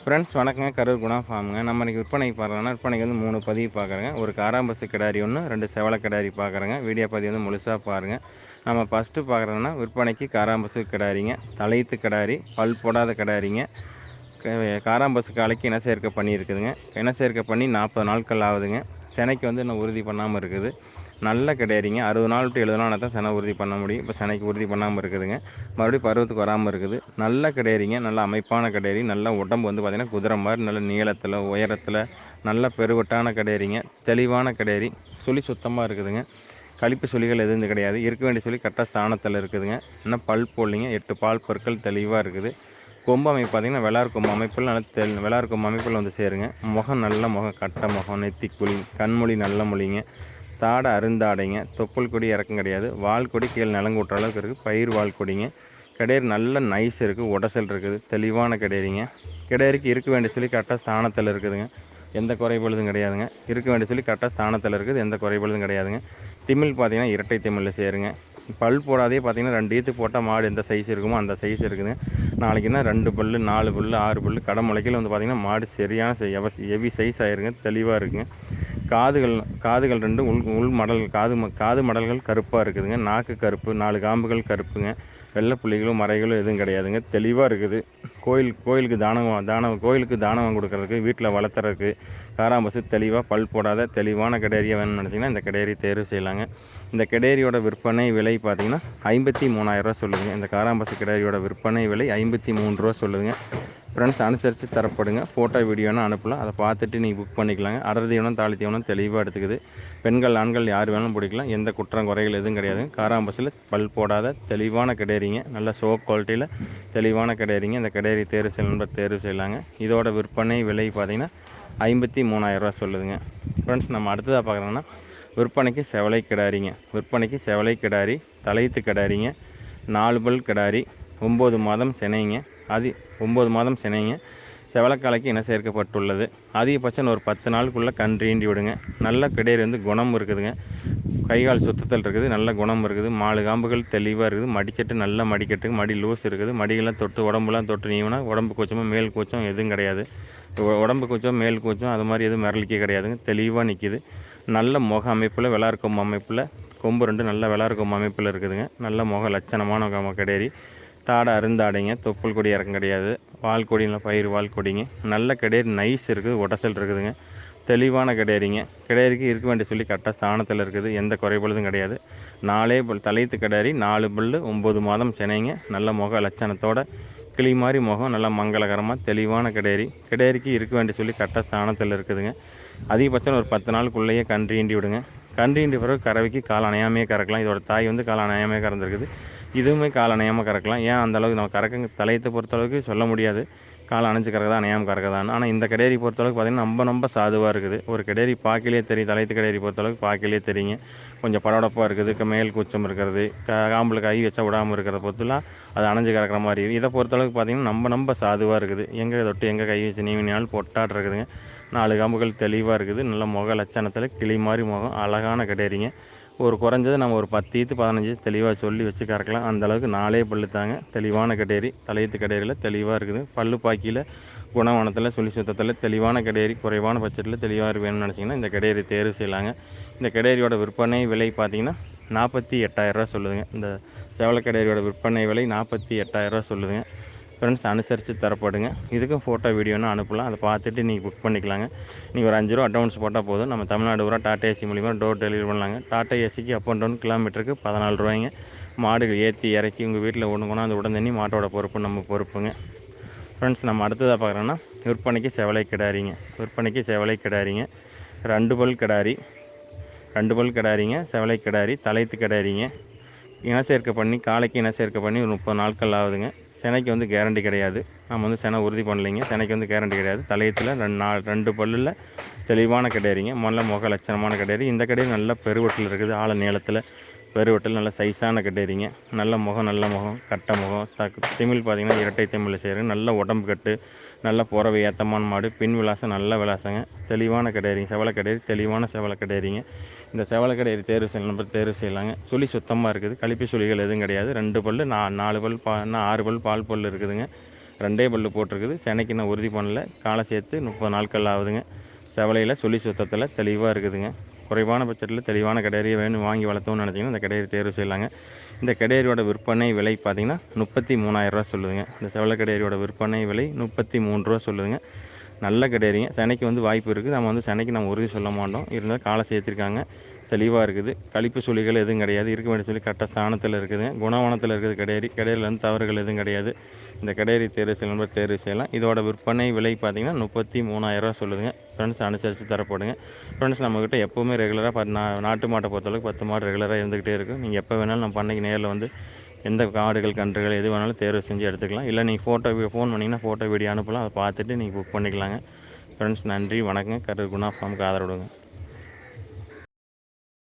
Friends வணக்கங்க. கரூர் குணா ஃபார்முங்க. நம்ம இன்றைக்கி விற்பனைக்கு பார்க்குறோன்னா, விற்பனைக்கு வந்து 3 பதிவு பார்க்குறேங்க. ஒரு காராம்பசு கிடாரி ஒன்று, 2 செவல கிடாரி பார்க்குறேங்க. வீடியோ பதிவு வந்து முழுசாக பாருங்கள். நம்ம ஃபஸ்ட்டு பார்க்குறோன்னா விற்பனைக்கு காராம்பசு கிடாரிங்க. தலையீத்து கிடாரி, பல் போடாத கிடாரிங்க. காராம்பசு காலைக்கு இன சேர்க்கை பண்ணியிருக்குதுங்க. இன சேர்க்கை பண்ணி 40 நாட்கள் ஆகுதுங்க. சினைக்கு வந்து இன்னும் உறுதி பண்ணாமல் இருக்குது. நல்ல கிடாரிங்க. 60 நாள் டு 70 நாள் தான் சினை உறுதி பண்ண முடியும். இப்போ சினைக்கு உறுதி பண்ணாமல் இருக்குதுங்க. மறுபடியும் பருவத்துக்கு வராமல் இருக்குது. நல்ல கிடாரிங்க. நல்ல அமைப்பான கிடாரி. நல்ல உடம்பு வந்து பார்த்திங்கன்னா குதிரை மாதிரி நல்ல நீளத்தில் உயரத்தில் நல்ல பெருவட்டான கிடாரிங்க. தெளிவான கிடாரி. சுழி சுத்தமாக இருக்குதுங்க. கழிப்பு சுழிகள் எதுவும் கிடையாது. இருக்க வேண்டிய சுழி கரெக்டாக ஸ்தானத்தில் இருக்குதுங்க. இன்னும் பல் போடலிங்க. 8 பால் பற்கள் தெளிவாக இருக்குது. கொம்பு அமைப்பு பார்த்திங்கன்னா வெள்ளார் கொம்பு அமைப்பில் நல்ல வெள்ளார் கொம்பு அமைப்பில் வந்து சேருங்க. முகம் நல்ல முகம், கட்டை முகம், நெத்திக்குழி, கண்மொழி நல்ல மொழிங்க. தாடை அருந்தாடைங்க. தொப்புள் கொடி இறக்கம் கிடையாது. வால் கொடி கீழே நிலங்கூட்டுற அளவுக்கு இருக்குது. பயிர் வால் கொடிங்க. கிடேரி நல்ல நைஸ் இருக்குது. உடசல் இருக்குது. தெளிவான கிடேரிங்க. கிடேரிக்கு இருக்க வேண்டிய சொல்லி கரெக்டாக ஸ்தானத்தில் இருக்குதுங்க. எந்த குறைபாடும் கிடையாதுங்க. இருக்க வேண்டிய சொல்லி கரெக்டாக ஸ்தானத்தில் இருக்குது. எந்த குறைபாடும் கிடையாதுங்க. திமிழ் பார்த்திங்கன்னா இரட்டை திமிழில் சேருங்க. பல் போடாதே பார்த்திங்கன்னா 2 ஈத்து போட்டால் மாடு எந்த சைஸ் இருக்குமோ அந்த சைஸ் இருக்குதுங்க. நாளைக்குன்னா 2 பல் 4 பல் 6 பல் கடை முளைக்கையில் வந்து பார்த்திங்கன்னா மாடு சரியான ஹெவி சைஸ் ஆயிருங்க. தெளிவாக இருக்குங்க. காதுகள் 2 உள் மடல் காது மடல்கள் கருப்பாக இருக்குதுங்க. நாக்கு கருப்பு, 4 காம்புகள் கருப்புங்க. வெள்ளை புள்ளிகளும் மறைகளும் எதுவும் கிடையாதுங்க. தெளிவாக இருக்குது. கோயிலுக்கு தானம் கொடுக்கறதுக்கு, வீட்டில் வளர்த்துறதுக்கு காராம்பசு தெளிவாக பல் போடாத தெளிவான கிடேரியாக வேணும்னு நினச்சிங்கன்னா இந்த கிடேரி தேர்வு செய்யலாங்க. இந்த கிடேரியோட விற்பனை விலை பார்த்திங்கன்னா 53,000 ரூபா சொல்லுதுங்க. இந்த காராம்பசு கிடேரியோட விற்பனை விலை 53 ரூபா சொல்லுதுங்க. ஃப்ரெண்ட்ஸ் அனுசரித்து தரப்படுங்க. ஃபோட்டோ வீடியோன்னு அனுப்பலாம். அதை பார்த்துட்டு நீங்கள் புக் பண்ணிக்கலாங்க. அடர் தீவனம் தாலி தீவனம் தெளிவாக எடுத்துக்குது. பெண்கள் ஆண்கள் யார் வேணாலும் பிடிக்கலாம். எந்த குற்றம் குறைகள் எதுவும் கிடையாதுங்க. காராம்பசில் பல் போடாத தெளிவான கிடேரிங்க. நல்ல சோப் குவாலிட்டியில் தெளிவான கிடேரிங்க. இந்த கிடேரி தேர்வு செய்யணும் தேர்வு செய்யலாங்க. இதோட விற்பனை விலை பார்த்திங்கன்னா 53,000 ரூபா சொல்லுதுங்க. ஃப்ரெண்ட்ஸ் நம்ம அடுத்ததாக பார்க்குறோன்னா விற்பனைக்கு செவலை கிடாரிங்க. விற்பனைக்கு செவலை கிடாரி, தலையீத்து கிடாரிங்க. 4 பல் கிடாரி, 9 மாதம் சினைங்க. 9 மாதம் சினைங்க. செவலக்காலைக்கு இன சேர்க்கப்பட்டுள்ளது. அதிகபட்சம் ஒரு 10 நாளுக்குள்ளே கன்று ஈண்டி விடுங்க. நல்ல கிடேரி வந்து குணம் இருக்குதுங்க. கைகால் சுத்தத்தில் இருக்குது. நல்ல குணம் இருக்குது. 4 காம்புகள் தெளிவாக இருக்குது. மடிக்கட்டு நல்ல மடிக்கட்டுங்க. மடி லூஸ் இருக்குது. மடியெல்லாம் தொட்டு உடம்புலாம் தொட்டு நீவினா உடம்பு கூச்சமாக மேல் கூச்சம் எதுவும் கிடையாது. உடம்பு கூச்சம் மேல் கூச்சம் அது மாதிரி எதுவும் மிரளிக்க கிடையாதுங்க. தெளிவாக நிற்கிது. நல்ல முக அமைப்பில் வெள்ளார் கொம்பு அமைப்பில் கொம்பு 2 நல்ல வெள்ளார் கொம்பு அமைப்பில் இருக்குதுங்க. நல்ல முக லட்சணமான கிடேரி. தாடை அருந்தாடைங்க. தொப்புள் கொடி இறக்கம் கிடையாது. வால் கொடியில் பயிர் வால் கொடிங்க. நல்ல கிடேரி நைஸ் இருக்குது. உடசல் இருக்குதுங்க. தெளிவான கிடேரிங்க. கிடேரிக்கு இருக்க வேண்டிய சொல்லி கரெக்டாக ஸ்தானத்தில் இருக்குது. எந்த குறைபாடும் கிடையாது. 4 பல் தலையீத்து கிடாரி, 4 பல் 9 மாதம் சினைங்க. நல்ல முக லட்சணத்தோட கிளி மாதிரி முகம் நல்லா மங்களகரமாக தெளிவான கிடேரி. கிடேரிக்கு இருக்க வேண்டிய சொல்லி கரெக்டாக ஸ்தானத்தில் இருக்குதுங்க. அதிகபட்சம் ஒரு 10 நாளுக்குள்ளேயே கன்று ஈண்டி விடுங்க. கன்று ஈண்டி பிறகு கறவைக்கு கால் அணையாமையே கறக்கலாம். இதோட தாய் வந்து கால் அணையாமையே கறந்துருக்குது. இதுவுமே கால் அணையாமல் கறக்கலாம். ஏன் அந்தளவுக்கு நம்ம கறக்க தலையத்தை பொறுத்தளவுக்கு சொல்ல முடியாது. கால் அணைஞ்சு கறக்குதா அணையாமல் கறக்குதான்னு. ஆனால் இந்த கிடேரி பொறுத்தளவுக்கு பார்த்திங்கன்னா ரொம்ப சாதுவாக இருக்குது. ஒரு கிடேரி பார்க்கலே தெரியும். தலையத்து கிடேரி பொறுத்தளவுக்கு பார்க்கலே தெரியுங்க. கொஞ்சம் படபடப்பாக இருக்குது. மேல் கூச்சம் இருக்கிறது. காம்பில் கை வச்சா விடாமல் இருக்கிறத பொறுத்துலாம் அது அணைஞ்சு கறக்கிற மாதிரி இருக்குது. இதை பொறுத்தளவுக்கு பார்த்திங்கன்னா ரொம்ப சாதுவாக இருக்குது. எங்கே தொட்டு எங்கே கை வச்சு நீவினாலும் பொட்டாட் இருக்குதுங்க. 4 காம்புகள் தெளிவாக இருக்குது. நல்ல முக லட்சணத்தில் கிளி மாதிரி முகம் அழகான கிடேரிங்க. ஒரு குறைஞ்சது நம்ம ஒரு 10 ஈத்து 15 ஈத்து தெளிவாக சொல்லி வச்சு கறக்கலாம். அந்தளவுக்கு 4 பல்லு தாங்க. தெளிவான கிடேரி. தலையீத்து கிடேரியில் தெளிவாக இருக்குது. பல்லு பாக்கியில் குணவனத்தில் சுழி சுத்தத்தில் தெளிவான கிடேரி. குறைவான பட்ஜெட்டில் தெளிவாக வேணும்னு நினச்சிங்கன்னா இந்த கிடேரி தேர்வு செய்யலாங்க. இந்த கிடேரியோட விற்பனை விலை பார்த்திங்கன்னா 48,000 ரூபா சொல்லுதுங்க. இந்த செவல கிடேரியோட விற்பனை விலை 48,000 ரூபா சொல்லுதுங்க. ஃப்ரெண்ட்ஸ் அனுசரித்து தரப்படுங்க. இதுக்கும் ஃபோட்டோ வீடியோன்னு அனுப்பலாம். அதை பார்த்துட்டு நீங்கள் புக் பண்ணிக்கலாங்க. நீங்கள் ஒரு 5 ரூபா அட்வான்ஸ் போட்டால் போதும். நம்ம தமிழ்நாடு பூரா டாடா ஏசி மூலிமா டோர் டெலிவரி பண்ணலாங்க. டாடா ஏசிக்கு அப் அண்ட் டவுன் கிலோமீட்டருக்கு 14 ரூபாய்ங்க. மாடுகள் ஏற்றி இறக்கி உங்கள் வீட்டில் ஒன்று கொண்டாந்து உடனே மாட்டோட பொறுப்பு நம்ம பொறுப்புங்க. ஃப்ரெண்ட்ஸ் நம்ம அடுத்ததாக பார்க்குறோன்னா விற்பனைக்கு செவலை கிடாரிங்க. விற்பனைக்கு செவலை கிடாரிங்க. 2 பல் கிடாரி, 2 பல் கிடாரிங்க. செவலை கிடாரி, தலையீத்து கிடாரிங்க. இன சேர்க்கை பண்ணி காலைக்கு இன சேர்க்கை பண்ணி ஒரு 30 நாட்கள் ஆகுதுங்க. சினைக்கு வந்து கேரண்டி கிடையாது. நம்ம வந்து சினை உறுதி பண்ணலைங்க. சினைக்கு வந்து கேரண்டி கிடையாது. தலையத்தில் 2 பல்லில் தெளிவான கிடேரிங்க. நல்ல முக லட்சணமான கிடேரி. இந்த கிடேரி நல்ல பெருவட்டில் இருக்குது. ஆழ நீளத்தில் பெருவட்டில் நல்ல சைஸான கிடேரிங்க. நல்ல முகம் கட்டை முகம். திமிழ் பார்த்திங்கன்னா இரட்டை திமிழில் சேருங்க. நல்ல உடம்பு கட்டு நல்ல புறவை ஏத்தமான மாடு. பின் விலாசம் நல்ல விலாசங்க. தெளிவான கிடேரிங்க. செவல கிடேரி தெளிவான செவல கிடேரிங்க. இந்த செவல கிடேரி தேர்வு செய்யலாங்க. சுழி சுத்தமாக இருக்குது. கழிப்பு சுழிகள் எதுவும் கிடையாது. 2 பல் 4 பல் 6 பல் பால் பல் இருக்குதுங்க. 2 பல்லு போட்டிருக்குது. செனைக்கு இன்னும் உறுதி பண்ணல. காலை சேர்த்து 30 நாட்கள் ஆகுதுங்க. செவலையில் சுழி சுத்தத்தில் தெளிவாக இருக்குதுங்க. குறைவான பட்ஜெட்டில் தெளிவான கிடாரியை வேணும் வாங்கி வளர்த்தோம்னு நினச்சிங்கன்னா இந்த கிடாரி தேர்வு செய்யலாங்க. இந்த கிடாரியோட விற்பனை விலை பார்த்தீங்கன்னா 33,000 ரூபா சொல்லுதுங்க. இந்த செவலை கிடாரியோட விற்பனை விலை 33 ரூபா சொல்லுதுங்க. நல்ல கிடாரிங்க. செனைக்கு வாய்ப்பு இருக்குது. நம்ம செனைக்கு நம்ம உறுதி சொல்ல மாட்டோம். இருந்தாலும் காலை சேர்த்துருக்காங்க. தெளிவாக இருக்குது. கழிப்பு சுழிகள் எதுவும் கிடையாது. இருக்க வேண்டிய சொல்லி கரெக்டாக ஸ்தானத்தில் இருக்குதுங்க. குணவனத்தில் இருக்குது கிடாரி. கிடாரியில் தவறுகள் எதுவும் கிடையாது. இந்த கிடாரி தேர்வு செய்யணும் தேர்வு செய்யலாம். இதோட விற்பனை விலை பார்த்தீங்கன்னா 33,000 ரூபா சொல்லுதுங்க. ஃப்ரெண்ட்ஸ் அனுசரித்து தரப்படுங்க. ஃப்ரெண்ட்ஸ் நம்மக்கிட்ட எப்போவுமே ரெகுலராக நாட்டு மாட்டை பொறுத்தளவுக்கு 10 மாடு ரெகுலராக இருந்துக்கிட்டே இருக்கும். நீங்கள் எப்போ வேணாலும் நம்ம பண்ணைக்கு நேரில் எந்த காடுகள் கன்றுகள் எது வேணாலும் தேர்வு செஞ்சு எடுத்துக்கலாம். இல்லை நீங்கள் ஃபோன் பண்ணிங்கன்னா ஃபோட்டோ வீடியோ அனுப்பலாம். அதை பார்த்துட்டு நீங்கள் புக் பண்ணிக்கலாங்க. ஃப்ரெண்ட்ஸ் நன்றி வணக்கங்க. கரூர் குணா ஃபார்முக்கு ஆதரவு கொடுங்க.